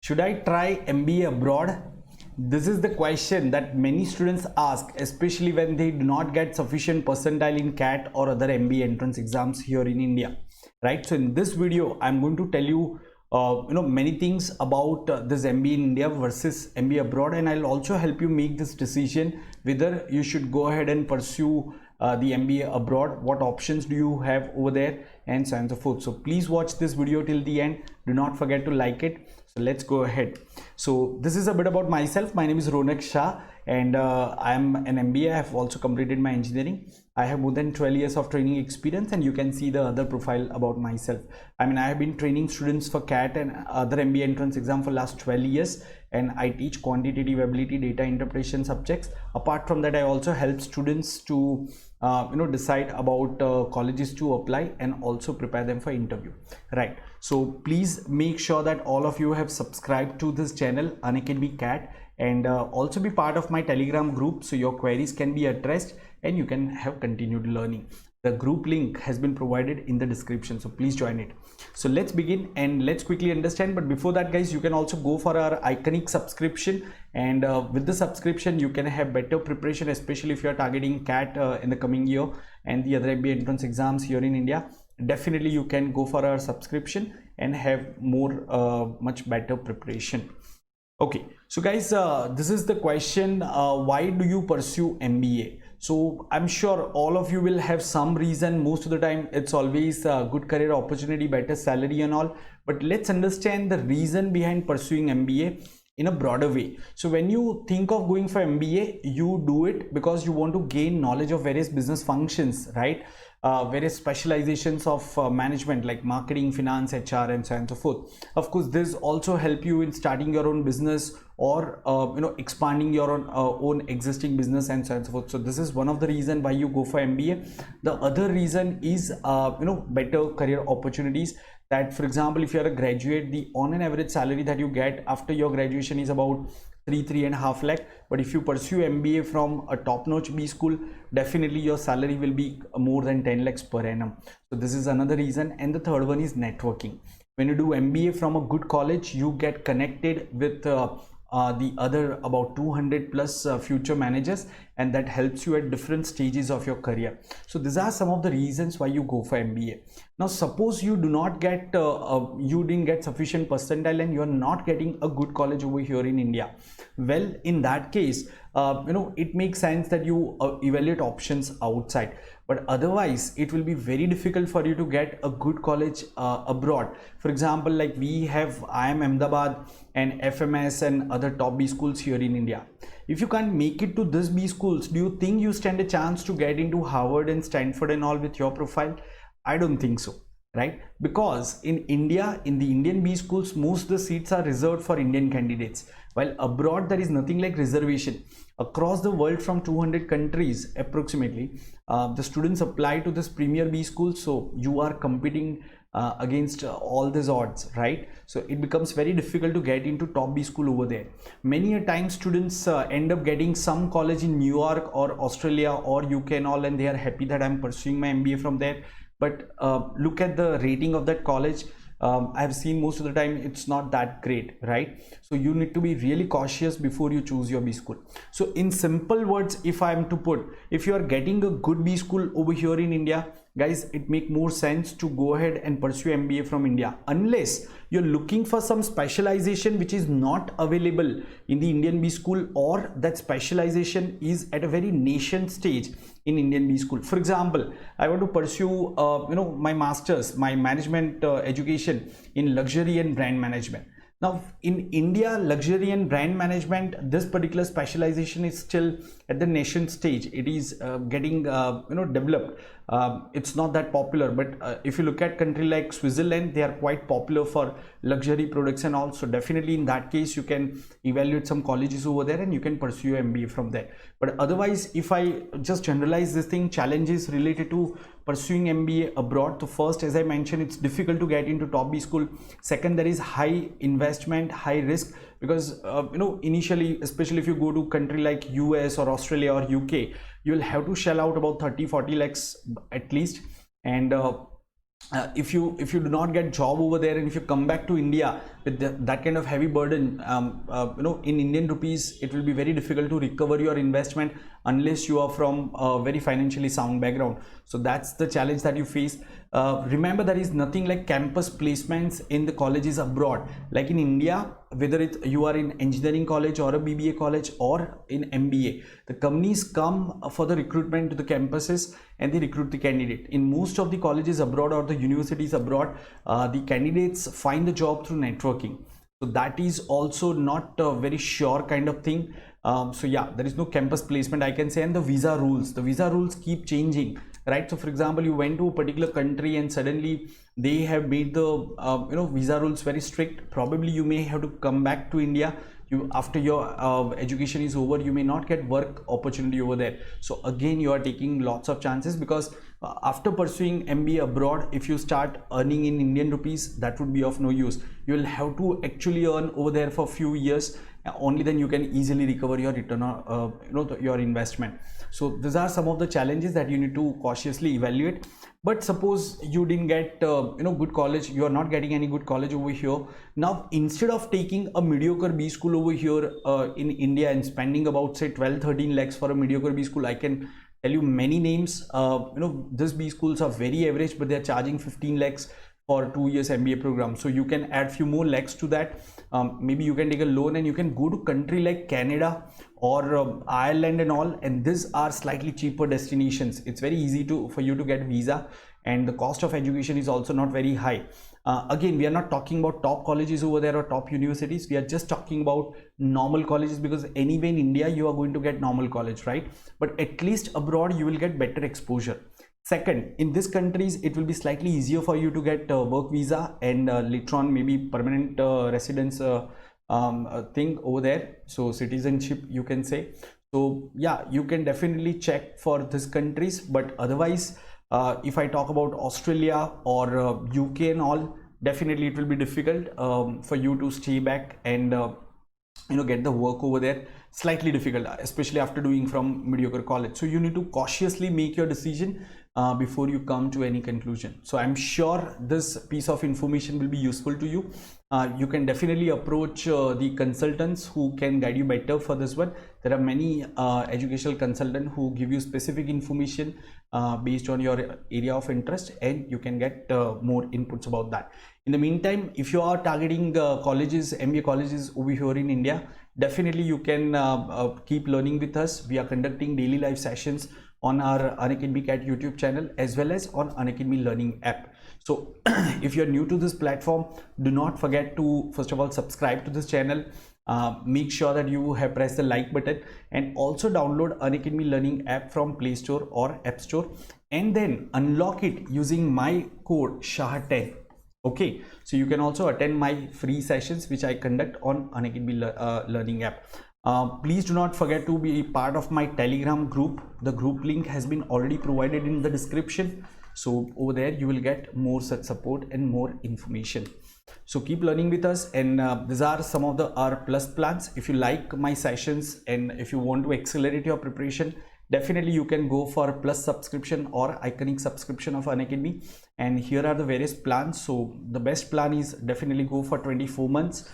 Should I try MBA abroad? This is the question that many students ask, especially when they do not get sufficient percentile in CAT or other MBA entrance exams here in India, right? So in this video, I'm going to tell you, many things about this MBA in India versus MBA abroad, and I'll also help you make this decision whether you should go ahead and pursue the MBA abroad, what options do you have over there, and so on and so forth. So please watch this video till the end. Do not forget to like it. So let's go ahead. So this is a bit about myself. My name is Ronak Shah and I'm an MBA. I have also completed my engineering. I have more than 12 years of training experience, and you can see the other profile about myself. I have been training students for CAT and other MBA entrance exam for last 12 years, and I teach quantitative ability data interpretation subjects. Apart from that, I also help students to decide about colleges to apply and also prepare them for interview, right? So please make sure that all of you have subscribed to this channel, Unacademy CAT, and also be part of my Telegram group so your queries can be addressed and you can have continued learning. The group link has been provided in the description, so please join it. So let's begin and let's quickly understand. But before that, guys, you can also go for our Iconic subscription, and with the subscription you can have better preparation, especially if you are targeting CAT in the coming year and the other MBA entrance exams here in India. Definitely you can go for our subscription and have more much better preparation. Okay, so guys, this is the question, why do you pursue MBA? So I'm sure all of you will have some reason. Most of the time it's always a good career opportunity, better salary and all, but let's understand the reason behind pursuing MBA in a broader way. So when you think of going for MBA, you do it because you want to gain knowledge of various business functions, right? Various specializations of management like marketing, finance, HR, and so on and so forth. Of course, this also help you in starting your own business or expanding your own existing business and so on and so forth. So this is one of the reason why you go for MBA. The other reason is better career opportunities. That, for example, if you are a graduate, the on an average salary that you get after your graduation is about 3.5 lakh. But if you pursue MBA from a top-notch B school, definitely your salary will be more than 10 lakhs per annum. So this is another reason. And the third one is networking. When you do MBA from a good college, you get connected with the other about 200 plus future managers, and that helps you at different stages of your career. So these are some of the reasons why you go for MBA. Now suppose you do not get you didn't get sufficient percentile and you are not getting a good college over here in India. Well, in that case, it makes sense that you evaluate options outside, but otherwise it will be very difficult for you to get a good college abroad. For example, like we have IIM Ahmedabad and FMS and other top B schools here in India. If you can't make it to this B schools, do you think you stand a chance to get into Harvard and Stanford and all with your profile? I don't think so, right? Because in India, in the Indian B schools, most of the seats are reserved for Indian candidates, while abroad there is nothing like reservation. Across the world, from 200 countries approximately, the students apply to this premier B school, so you are competing against all these odds, right? So it becomes very difficult to get into top B school over there. Many a time students end up getting some college in New York or Australia or UK and all, and they are happy that I'm pursuing my MBA from there. But look at the rating of that college. I've seen most of the time it's not that great, right? So you need to be really cautious before you choose your B school. So in simple words, if I am to put, if you are getting a good B school over here in India, guys, it make more sense to go ahead and pursue MBA from India, unless you're looking for some specialization which is not available in the Indian B school, or that specialization is at a very nascent stage in Indian B school. For example, I want to pursue my master's, my management education in luxury and brand management. Now in India, luxury and brand management, this particular specialization is still at the nascent stage. It is getting developed. It's not that popular, but if you look at country like Switzerland, they are quite popular for luxury products and also definitely in that case you can evaluate some colleges over there and you can pursue MBA from there. But otherwise, if I just generalize this thing, challenges related to pursuing MBA abroad. So first, as I mentioned, it's difficult to get into top B school. Second, there is high investment, high risk, because initially, especially if you go to country like US or Australia or UK, you will have to shell out about 30-40 lakhs at least. And if you do not get job over there and if you come back to India, with that kind of heavy burden, in Indian rupees, it will be very difficult to recover your investment unless you are from a very financially sound background. So that's the challenge that you face. Remember, there is nothing like campus placements in the colleges abroad. Like in India, whether you are in engineering college or a BBA college or in MBA, the companies come for the recruitment to the campuses and they recruit the candidate. In most of the colleges abroad or the universities abroad, the candidates find the job through networking. So that is also not a very sure kind of thing. So yeah, there is no campus placement, I can say. And the visa rules keep changing, right? So for example, you went to a particular country and suddenly they have made the visa rules very strict. Probably you may have to come back to India. After your education is over, you may not get work opportunity over there. So again, you are taking lots of chances, because after pursuing MBA abroad, if you start earning in Indian rupees, that would be of no use. You will have to actually earn over there for a few years. Only then you can easily recover your return on your investment. So these are some of the challenges that you need to cautiously evaluate. But suppose you didn't get good college, you are not getting any good college over here. Now instead of taking a mediocre B school over here in India and spending about say 12-13 lakhs for a mediocre B school, I can tell you many names. These B schools are very average, but they are charging 15 lakhs for 2 years MBA program. So you can add few more lakhs to that. Maybe you can take a loan and you can go to country like Canada or Ireland and all, and these are slightly cheaper destinations. It's very easy for you to get visa, and the cost of education is also not very high. Again, we are not talking about top colleges over there or top universities. We are just talking about normal colleges, because anyway in India you are going to get normal college, right? But at least abroad you will get better exposure. Second, in these countries, it will be slightly easier for you to get work visa and later on maybe permanent residence thing over there. So citizenship, you can say. So yeah, you can definitely check for these countries. But otherwise, if I talk about Australia or UK and all, definitely it will be difficult for you to stay back and get the work over there. Slightly difficult, especially after doing from mediocre college. So you need to cautiously make your decision before you come to any conclusion. So I'm sure this piece of information will be useful to you. You can definitely approach the consultants who can guide you better for this one. There are many educational consultants who give you specific information based on your area of interest, and you can get more inputs about that. In the meantime, if you are targeting colleges, MBA colleges over here in India, definitely you can keep learning with us. We are conducting daily live sessions on our Unacademy CAT YouTube channel as well as on Unacademy Learning app. So if you're new to this platform, do not forget to first of all subscribe to this channel. Make sure that you have pressed the like button, and also download Unacademy Learning app from Play Store or App Store, and then unlock it using my code SHAH10. Okay, so you can also attend my free sessions which I conduct on Unacademy Learning app. Please do not forget to be part of my Telegram group. The group link has been already provided in the description. So over there you will get more such support and more information. So keep learning with us, and these are some of the R plus plans. If you like my sessions and if you want to accelerate your preparation, definitely you can go for plus subscription or iconic subscription of Unacademy, and here are the various plans. So the best plan is definitely go for 24 months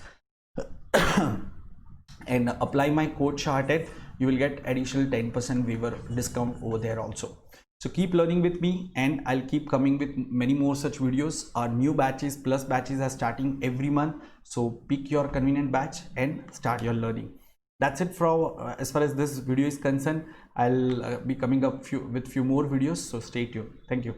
and apply my code SHAH10. You will get additional 10% waiver discount over there also. So keep learning with me, and I'll keep coming with many more such videos. Our new batches plus batches are starting every month, so pick your convenient batch and start your learning. That's it for as far as this video is concerned. I'll be coming up with few more videos, so stay tuned. Thank you.